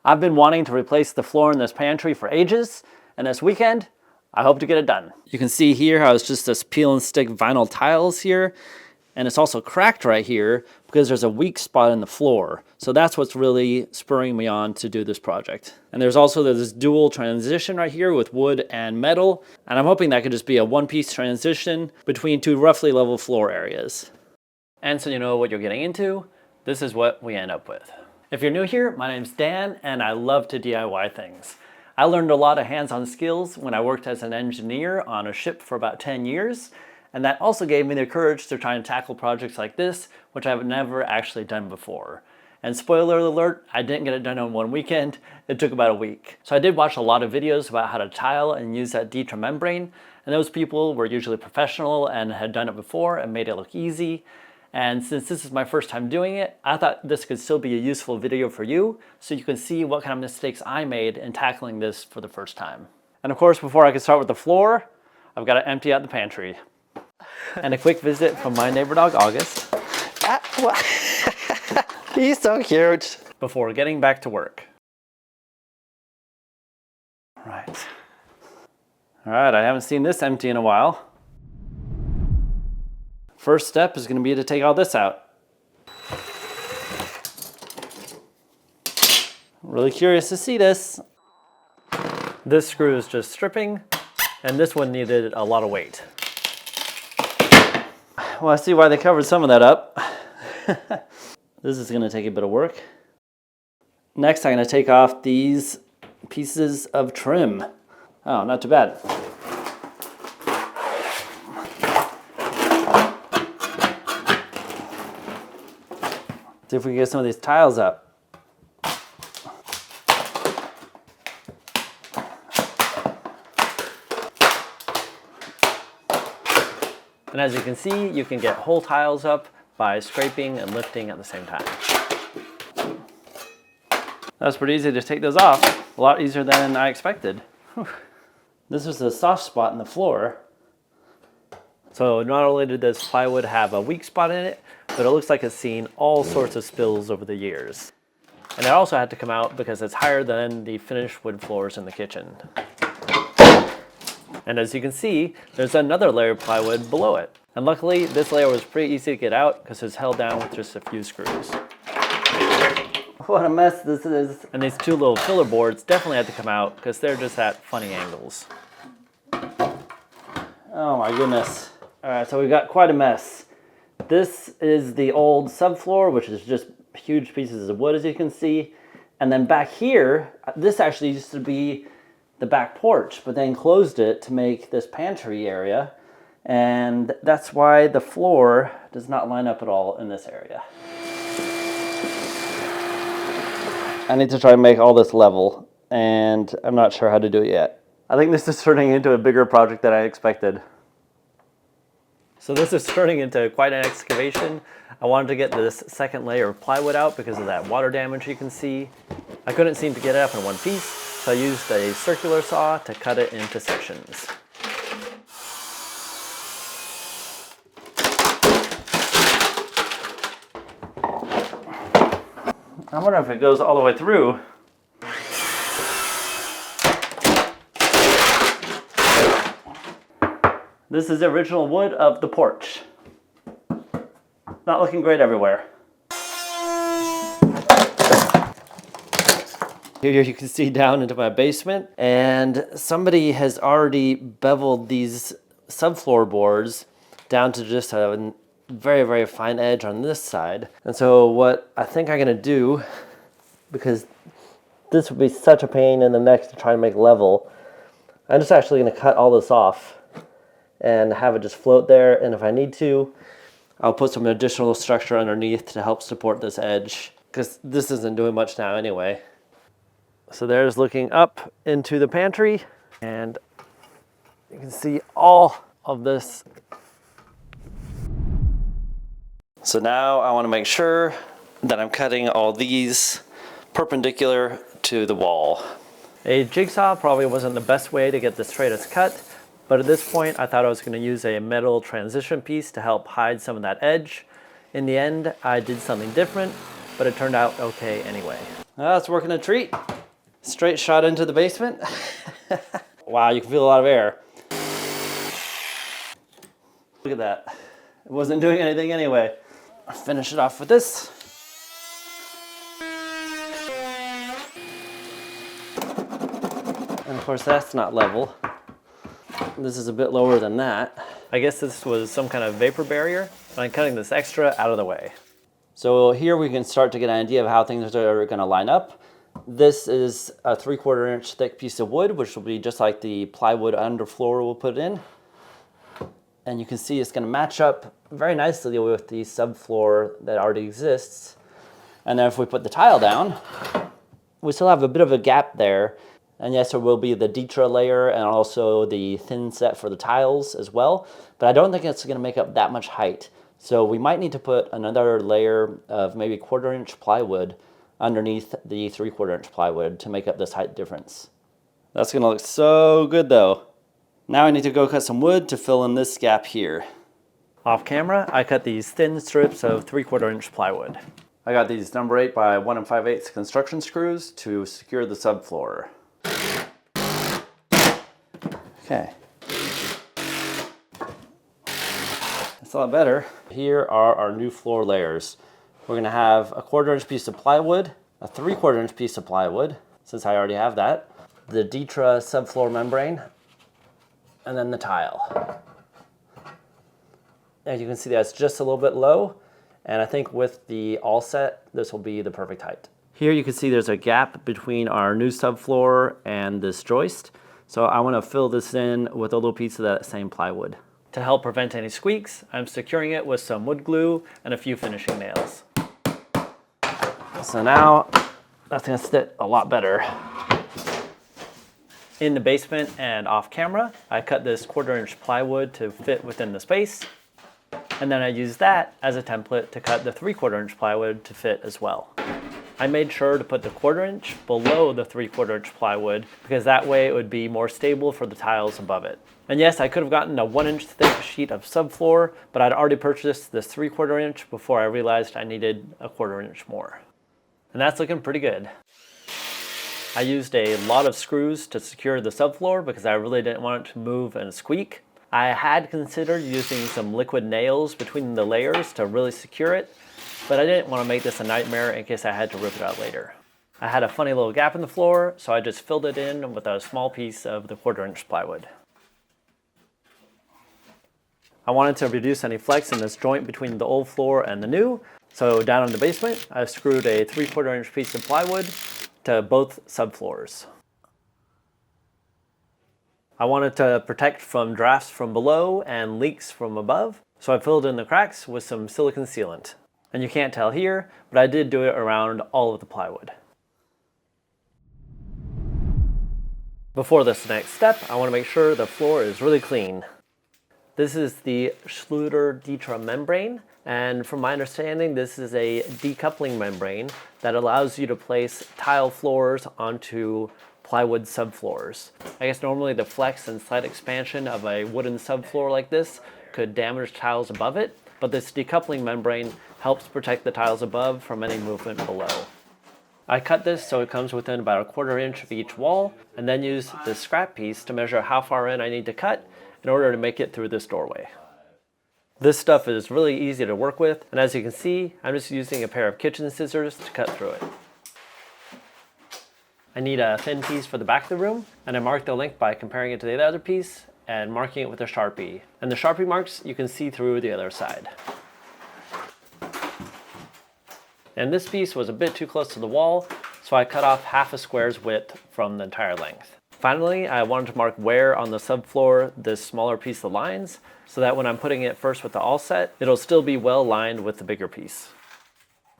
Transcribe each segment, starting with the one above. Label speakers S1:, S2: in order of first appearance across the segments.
S1: I've been wanting to replace the floor in this pantry for ages, and this weekend, I hope to get it done. You can see here how it's just this peel and stick vinyl tiles here, and it's also cracked right here because there's a weak spot in the floor. So that's what's really spurring me on to do this project. And there's also this dual transition right here with wood and metal, and I'm hoping that could just be a one-piece transition between two roughly level floor areas. And so you know what you're getting into, this is what we end up with. If you're new here, my name's Dan, and I love to DIY things. I learned a lot of hands-on skills when I worked as an engineer on a ship for about 10 years, and that also gave me the courage to try and tackle projects like this, which I've never actually done before. And spoiler alert, I didn't get it done on one weekend, it took about a week. So I did watch a lot of videos about how to tile and use that Ditra membrane, and those people were usually professional and had done it before and made it look easy. And since this is my first time doing it, I thought this could still be a useful video for you, so you can see what kind of mistakes I made in tackling this for the first time. And of course, before I can start with the floor, I've got to empty out the pantry. And a quick visit from my neighbor dog, August.
S2: He's so cute.
S1: Before getting back to work. Right. All right, I haven't seen this empty in a while. First step is going to be to take all this out. Really curious to see this. This screw is just stripping, and this one needed a lot of weight. Well, I see why they covered some of that up. This is going to take a bit of work. Next, I'm going to take off these pieces of trim. Oh, not too bad. See if we can get some of these tiles up. And as you can see, you can get whole tiles up by scraping and lifting at the same time. That's pretty easy to take those off. A lot easier than I expected. Whew. This is a soft spot in the floor. So not only did this plywood have a weak spot in it, but it looks like it's seen all sorts of spills over the years. And it also had to come out because it's higher than the finished wood floors in the kitchen. And as you can see, there's another layer of plywood below it. And luckily, this layer was pretty easy to get out because it's held down with just a few screws.
S2: What a mess this is.
S1: And these two little filler boards definitely had to come out because they're just at funny angles.
S2: Oh my goodness.
S1: All right, so we've got quite a mess. This is the old subfloor, which is just huge pieces of wood, as you can see. And then back here, this actually used to be the back porch, but then closed it to make this pantry area. And that's why the floor does not line up at all in this area.
S2: I need to try and make all this level, and I'm not sure how to do it yet.
S1: I think this is turning into a bigger project than I expected. So this is turning into quite an excavation. I wanted to get this second layer of plywood out because of that water damage you can see. I couldn't seem to get it up in one piece, so I used a circular saw to cut it into sections.
S2: I wonder if it goes all the way through.
S1: This is the original wood of the porch. Not looking great everywhere. Here you can see down into my basement, and somebody has already beveled these subfloor boards down to just a very, very fine edge on this side. And so what I think I'm gonna do, because this would be such a pain in the neck to try and make level, I'm just actually gonna cut all this off and have it just float there, and if I need to, I'll put some additional structure underneath to help support this edge, because this isn't doing much now anyway. So there's looking up into the pantry, and you can see all of this. So now I want to make sure that I'm cutting all these perpendicular to the wall. A jigsaw probably wasn't the best way to get the straightest cut, but at this point I thought I was going to use a metal transition piece to help hide some of that edge. In the end, I did something different, but it turned out okay anyway.
S2: That's working a treat.
S1: Straight shot into the basement. Wow, you can feel a lot of air. Look at that. It wasn't doing anything anyway. I'll finish it off with this. And of course that's not level. This is a bit lower than that. I guess this was some kind of vapor barrier, and I'm cutting this extra out of the way. So here we can start to get an idea of how things are going to line up. This is a 3/4 inch thick piece of wood, which will be just like the plywood underfloor we'll put in. And you can see it's going to match up very nicely with the subfloor that already exists. And then if we put the tile down, we still have a bit of a gap there. And yes, there will be the Ditra layer and also the thin set for the tiles as well. But I don't think it's going to make up that much height. So we might need to put another layer of maybe 1/4 inch plywood underneath the 3/4 inch plywood to make up this height difference. That's going to look so good though. Now I need to go cut some wood to fill in this gap here. Off camera, I cut these thin strips of 3/4 inch plywood. I got these number 8 by 1 5/8 construction screws to secure the subfloor. Okay. That's a lot better. Here are our new floor layers. We're gonna have a 1/4 inch piece of plywood, a 3/4 inch piece of plywood, since I already have that, the Ditra subfloor membrane, and then the tile. As you can see, that's just a little bit low, and I think with the all-set, this will be the perfect height. Here you can see there's a gap between our new subfloor and this joist, so I want to fill this in with a little piece of that same plywood. To help prevent any squeaks, I'm securing it with some wood glue and a few finishing nails. So now that's going to sit a lot better. In the basement and off camera, I cut this 1/4 inch plywood to fit within the space, and then I used that as a template to cut the 3/4 inch plywood to fit as well. I made sure to put the 1/4 inch below the 3/4 inch plywood because that way it would be more stable for the tiles above it. And yes, I could have gotten a 1 inch thick sheet of subfloor, but I'd already purchased this 3/4 inch before I realized I needed a 1/4 inch more. And that's looking pretty good. I used a lot of screws to secure the subfloor because I really didn't want it to move and squeak. I had considered using some liquid nails between the layers to really secure it, but I didn't want to make this a nightmare in case I had to rip it out later. I had a funny little gap in the floor, so I just filled it in with a small piece of the 1/4 inch plywood. I wanted to reduce any flex in this joint between the old floor and the new, so down in the basement, I screwed a 3/4 inch piece of plywood to both subfloors. I wanted to protect from drafts from below and leaks from above, so I filled in the cracks with some silicone sealant. And you can't tell here, but I did do it around all of the plywood. Before this next step, I want to make sure the floor is really clean. This is the Schluter Ditra membrane, and from my understanding, this is a decoupling membrane that allows you to place tile floors onto plywood subfloors. I guess normally the flex and slight expansion of a wooden subfloor like this could damage tiles above it, but this decoupling membrane helps protect the tiles above from any movement below. I cut this so it comes within about a 1/4 inch of each wall, and then use this scrap piece to measure how far in I need to cut in order to make it through this doorway. This stuff is really easy to work with, and as you can see, I'm just using a pair of kitchen scissors to cut through it. I need a thin piece for the back of the room, and I marked the length by comparing it to the other piece and marking it with a Sharpie. And the Sharpie marks you can see through the other side. And this piece was a bit too close to the wall, so I cut off half a square's width from the entire length. Finally, I wanted to mark where on the subfloor this smaller piece aligns, so that when I'm putting it first with the all-set, it'll still be well lined with the bigger piece.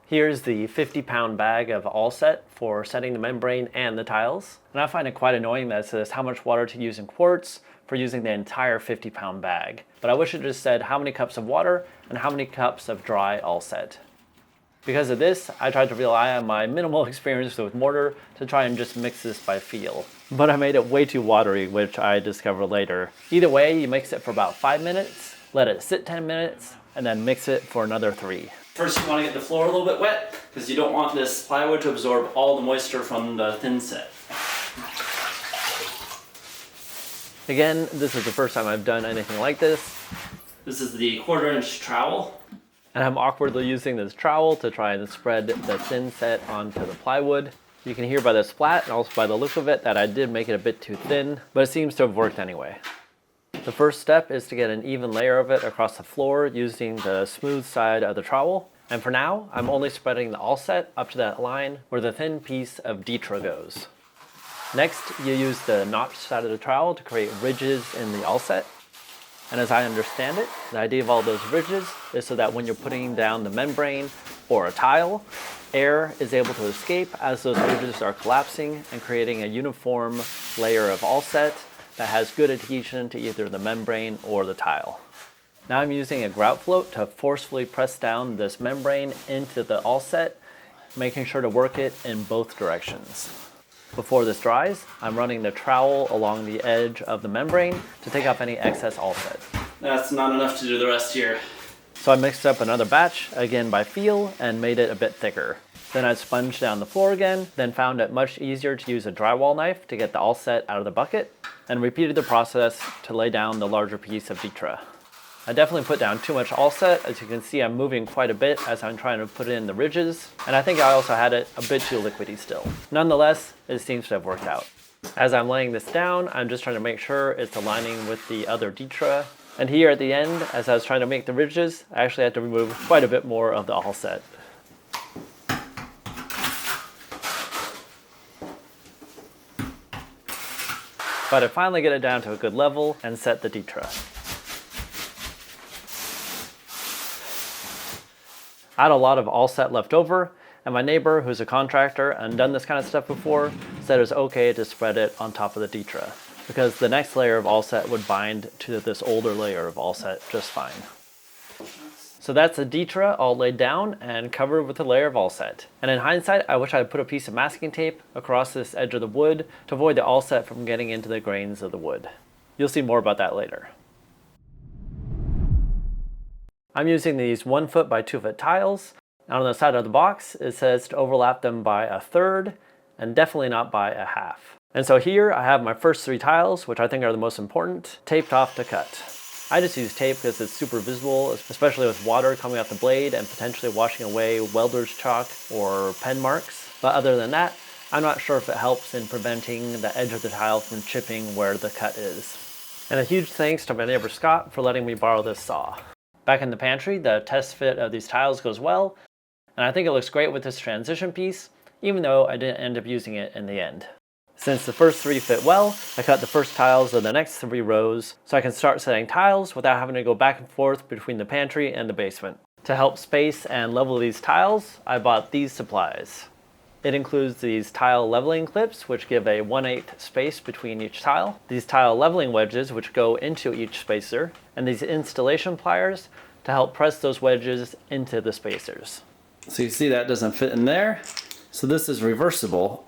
S1: Here's the 50-pound bag of all-set for setting the membrane and the tiles. And I find it quite annoying that it says how much water to use in quarts for using the entire 50-pound bag. But I wish it just said how many cups of water and how many cups of dry all-set. Because of this, I tried to rely on my minimal experience with mortar to try and just mix this by feel. But I made it way too watery, which I discovered later. Either way, you mix it for about 5 minutes, let it sit 10 minutes, and then mix it for another 3. First, you want to get the floor a little bit wet, because you don't want this plywood to absorb all the moisture from the thin set. Again, this is the first time I've done anything like this. This is the 1/4-inch trowel. And I'm awkwardly using this trowel to try and spread the thin set onto the plywood. You can hear by the splat and also by the look of it that I did make it a bit too thin, but it seems to have worked anyway. The first step is to get an even layer of it across the floor using the smooth side of the trowel. And for now, I'm only spreading the All-Set up to that line where the thin piece of Ditra goes. Next, you use the notched side of the trowel to create ridges in the All-Set. And as I understand it, the idea of all those ridges is so that when you're putting down the membrane or a tile, air is able to escape as those ridges are collapsing and creating a uniform layer of All-Set that has good adhesion to either the membrane or the tile. Now I'm using a grout float to forcefully press down this membrane into the All-Set, making sure to work it in both directions. Before this dries, I'm running the trowel along the edge of the membrane to take off any excess All-Set.
S2: That's not enough to do the rest here.
S1: So I mixed up another batch, again by feel, and made it a bit thicker. Then I sponged down the floor again, then found it much easier to use a drywall knife to get the All-Set out of the bucket, and repeated the process to lay down the larger piece of Ditra. I definitely put down too much All-Set. As you can see, I'm moving quite a bit as I'm trying to put in the ridges, and I think I also had it a bit too liquidy still. Nonetheless, it seems to have worked out. As I'm laying this down, I'm just trying to make sure it's aligning with the other Ditra. And here at the end, as I was trying to make the ridges, I actually had to remove quite a bit more of the All-Set. But I finally get it down to a good level and set the Ditra. I had a lot of All-Set left over, and my neighbor, who's a contractor and done this kind of stuff before, said it was okay to spread it on top of the Ditra, because the next layer of All-Set would bind to this older layer of All-Set just fine. So that's the Ditra all laid down and covered with a layer of All-Set. And in hindsight, I wish I had put a piece of masking tape across this edge of the wood to avoid the All-Set from getting into the grains of the wood. You'll see more about that later. I'm using these 1 foot by 2 foot tiles. And on the side of the box, it says to overlap them by 1/3 and definitely not by 1/2. And so here I have my first 3 tiles, which I think are the most important, taped off to cut. I just use tape because it's super visible, especially with water coming off the blade and potentially washing away welder's chalk or pen marks. But other than that, I'm not sure if it helps in preventing the edge of the tile from chipping where the cut is. And a huge thanks to my neighbor Scott for letting me borrow this saw. Back in the pantry, the test fit of these tiles goes well, and I think it looks great with this transition piece, even though I didn't end up using it in the end. Since the first 3 fit well, I cut the first tiles of the next 3 rows so I can start setting tiles without having to go back and forth between the pantry and the basement. To help space and level these tiles, I bought these supplies. It includes these tile leveling clips, which give a 1/8 space between each tile, these tile leveling wedges, which go into each spacer, and these installation pliers to help press those wedges into the spacers.
S2: So you see that doesn't fit in there. So this is reversible.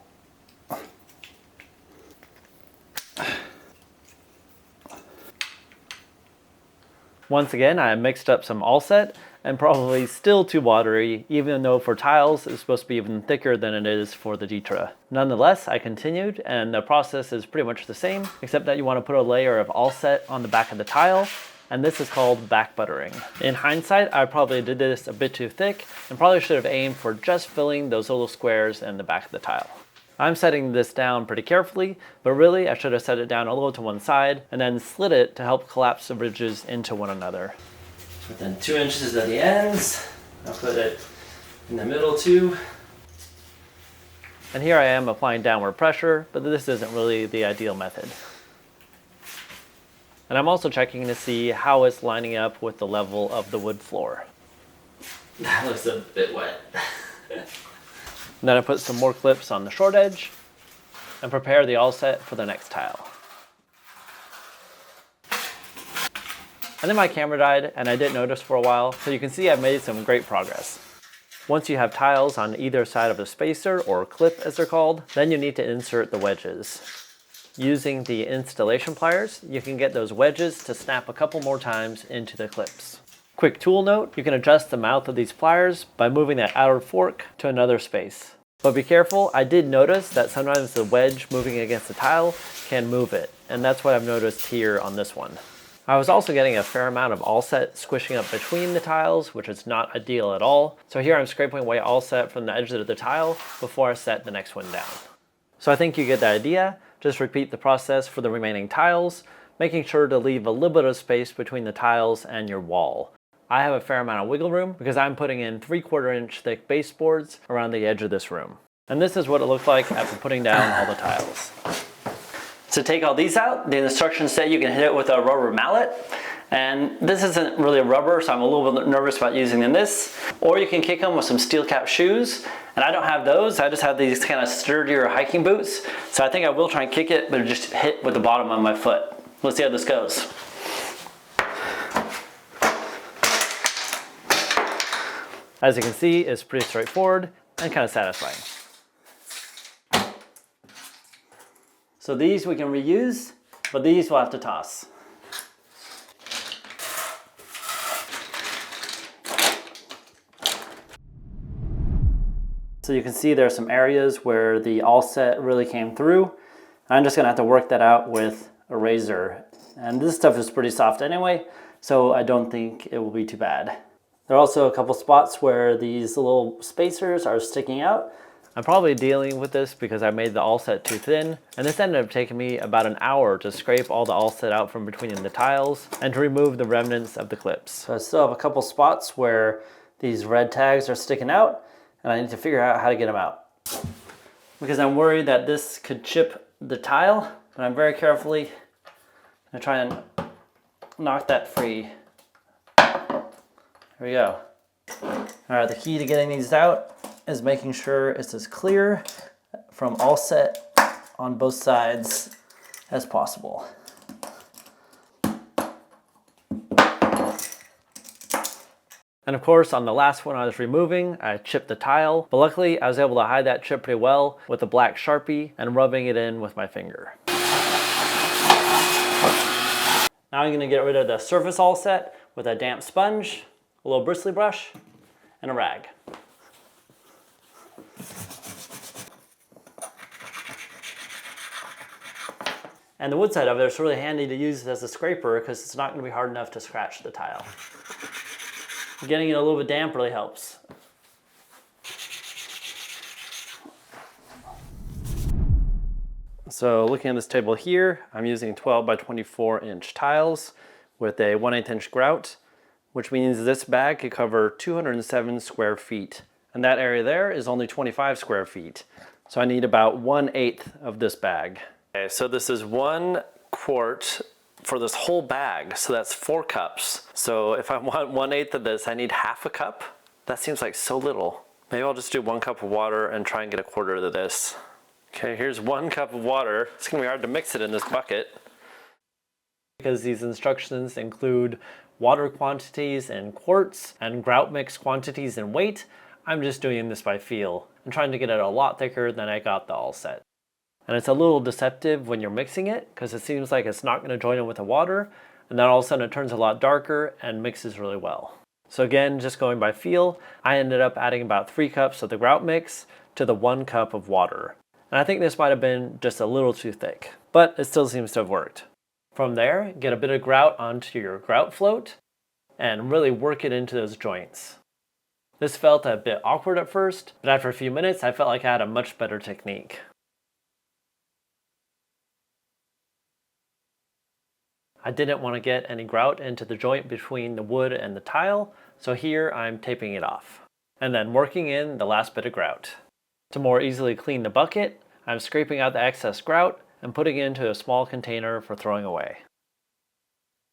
S1: Once again, I mixed up some All-Set and probably still too watery, even though for tiles it's supposed to be even thicker than it is for the Ditra. Nonetheless, I continued, and the process is pretty much the same, except that you want to put a layer of All-Set on the back of the tile, and this is called back buttering. In hindsight, I probably did this a bit too thick and probably should have aimed for just filling those little squares in the back of the tile. I'm setting this down pretty carefully, but really I should have set it down a little to one side and then slid it to help collapse the ridges into one another.
S2: Within 2 inches at the ends, I'll put it in the middle too.
S1: And here I am applying downward pressure, but this isn't really the ideal method. And I'm also checking to see how it's lining up with the level of the wood floor.
S2: That looks a bit wet.
S1: Then I put some more clips on the short edge and prepare the All-Set for the next tile. And then my camera died and I didn't notice for a while, so you can see I've made some great progress. Once you have tiles on either side of the spacer, or clip as they're called, then you need to insert the wedges. Using the installation pliers, you can get those wedges to snap a couple more times into the clips. Quick tool note, you can adjust the mouth of these pliers by moving that outer fork to another space. But be careful, I did notice that sometimes the wedge moving against the tile can move it, and that's what I've noticed here on this one. I was also getting a fair amount of All-Set squishing up between the tiles, which is not ideal at all. So here I'm scraping away All-Set from the edge of the tile before I set the next one down. So I think you get the idea. Just repeat the process for the remaining tiles, making sure to leave a little bit of space between the tiles and your wall. I have a fair amount of wiggle room because I'm putting in 3/4 inch thick baseboards around the edge of this room. And this is what it looked like after putting down all the tiles. To take all these out, the instructions say you can hit it with a rubber mallet. And this isn't really a rubber, so I'm a little bit nervous about using this. Or you can kick them with some steel cap shoes. And I don't have those, I just have these kind of sturdier hiking boots. So I think I will try and kick it, but just hit with the bottom of my foot. Let's see how this goes. As you can see, it's pretty straightforward and kind of satisfying. So these we can reuse, but these we'll have to toss. So you can see there's some areas where the All-Set really came through. I'm just gonna have to work that out with a razor. And this stuff is pretty soft anyway, so I don't think it will be too bad. There are also a couple spots where these little spacers are sticking out. I'm probably dealing with this because I made the All-Set too thin, and this ended up taking me about an hour to scrape all the All-Set out from between the tiles and to remove the remnants of the clips. So I still have a couple spots where these red tags are sticking out, and I need to figure out how to get them out. Because I'm worried that this could chip the tile, but I'm very carefully gonna try and knock that free. There we go. All right, the key to getting these out is making sure it's as clear from All-Set on both sides as possible. And of course, on the last one I was removing, I chipped the tile, but luckily I was able to hide that chip pretty well with a black Sharpie and rubbing it in with my finger. Now I'm gonna get rid of the surface All-Set with a damp sponge, a little bristly brush, and a rag. And the wood side of it is really handy to use as a scraper because it's not going to be hard enough to scratch the tile. Getting it a little bit damp really helps. So looking at this table here, I'm using 12 by 24 inch tiles with a 1/8 inch grout, which means this bag could cover 207 square feet. And that area there is only 25 square feet. So I need about 1/8 of this bag. Okay, so this is 1 quart for this whole bag. So that's 4 cups. So if I want 1/8 of this, I need half a cup. That seems like so little. Maybe I'll just do 1 cup of water and try and get 1/4 of this. Okay, here's 1 cup of water. It's gonna be hard to mix it in this bucket because these instructions include water quantities in quarts and grout mix quantities in weight. I'm just doing this by feel and trying to get it a lot thicker than I got the All-Set. And it's a little deceptive when you're mixing it because it seems like it's not going to join in with the water, and then all of a sudden it turns a lot darker and mixes really well. So again, just going by feel, I ended up adding about 3 cups of the grout mix to the 1 cup of water. And I think this might have been just a little too thick, but it still seems to have worked. From there, get a bit of grout onto your grout float and really work it into those joints. This felt a bit awkward at first, but after a few minutes, I felt like I had a much better technique. I didn't want to get any grout into the joint between the wood and the tile, so here I'm taping it off. And then working in the last bit of grout. To more easily clean the bucket, I'm scraping out the excess grout and putting it into a small container for throwing away.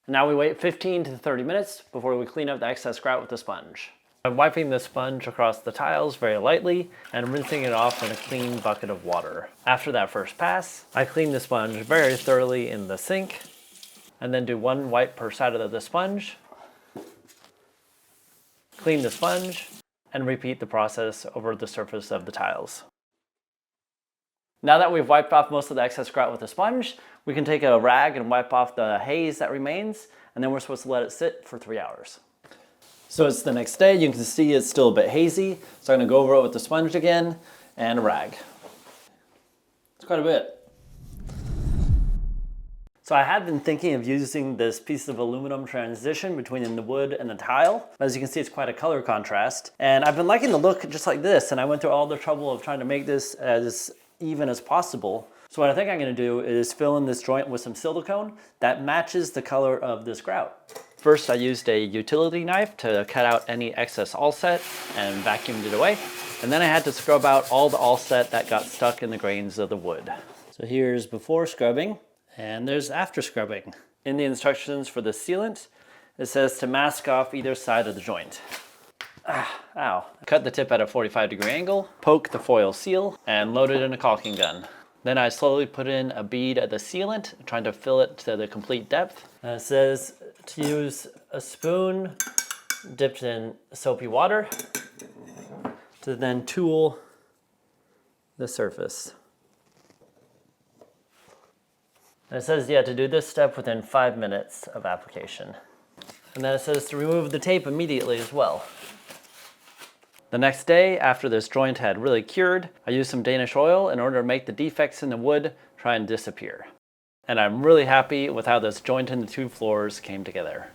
S1: Now we wait 15 to 30 minutes before we clean up the excess grout with the sponge. I'm wiping the sponge across the tiles very lightly and rinsing it off in a clean bucket of water. After that first pass, I clean the sponge very thoroughly in the sink and then do 1 wipe per side of the sponge, clean the sponge, and repeat the process over the surface of the tiles. Now that we've wiped off most of the excess grout with the sponge, we can take a rag and wipe off the haze that remains, and then we're supposed to let it sit for 3 hours. So it's the next day, you can see it's still a bit hazy, so I'm gonna go over it with the sponge again, and a rag. It's quite a bit. So I had been thinking of using this piece of aluminum transition between the wood and the tile. As you can see, it's quite a color contrast. And I've been liking the look just like this, and I went through all the trouble of trying to make this as even as possible. So what I think I'm gonna do is fill in this joint with some silicone that matches the color of this grout. First, I used a utility knife to cut out any excess all-set and vacuumed it away. And then I had to scrub out all the all-set that got stuck in the grains of the wood. So here's before scrubbing. And there's after scrubbing. In the instructions for the sealant, it says to mask off either side of the joint. Ow. Cut the tip at a 45-degree angle, poke the foil seal, and load it in a caulking gun. Then I slowly put in a bead of the sealant, trying to fill it to the complete depth. And it says to use a spoon dipped in soapy water to then tool the surface. And it says, yeah, to do this step within 5 minutes of application. And then it says to remove the tape immediately as well. The next day, after this joint had really cured, I used some Danish oil in order to make the defects in the wood try and disappear. And I'm really happy with how this joint in the 2 floors came together.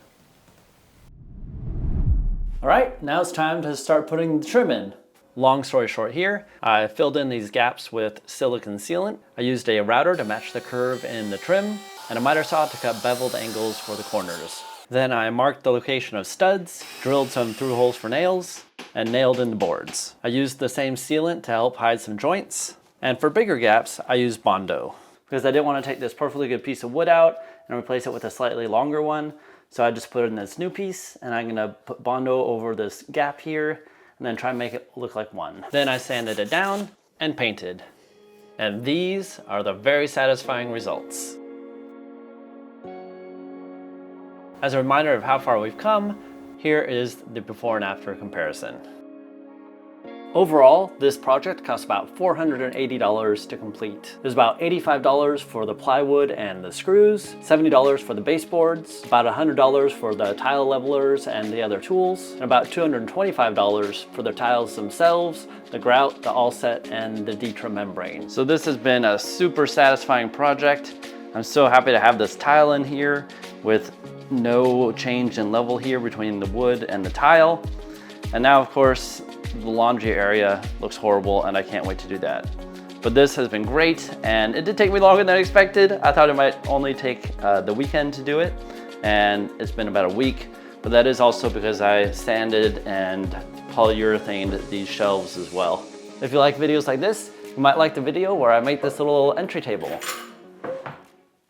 S1: All right, now it's time to start putting the trim in. Long story short here, I filled in these gaps with silicone sealant. I used a router to match the curve in the trim and a miter saw to cut beveled angles for the corners. Then I marked the location of studs, drilled some through holes for nails, and nailed in the boards. I used the same sealant to help hide some joints. And for bigger gaps, I used Bondo because I didn't want to take this perfectly good piece of wood out and replace it with a slightly longer one. So I just put in this new piece and I'm gonna put Bondo over this gap here and then try and make it look like one. Then I sanded it down and painted. And these are the very satisfying results. As a reminder of how far we've come, here is the before and after comparison. Overall, this project cost about $480 to complete. There's about $85 for the plywood and the screws, $70 for the baseboards, about $100 for the tile levelers and the other tools, and about $225 for the tiles themselves, the grout, the all-set, and the Ditra membrane. So this has been a super satisfying project. I'm so happy to have this tile in here with no change in level here between the wood and the tile. And now, of course, the laundry area looks horrible and I can't wait to do that. But this has been great and it did take me longer than I expected. I thought it might only take the weekend to do it and it's been about a week, but that is also because I sanded and polyurethaned these shelves as well. If you like videos like this, you might like the video where I make this little entry table.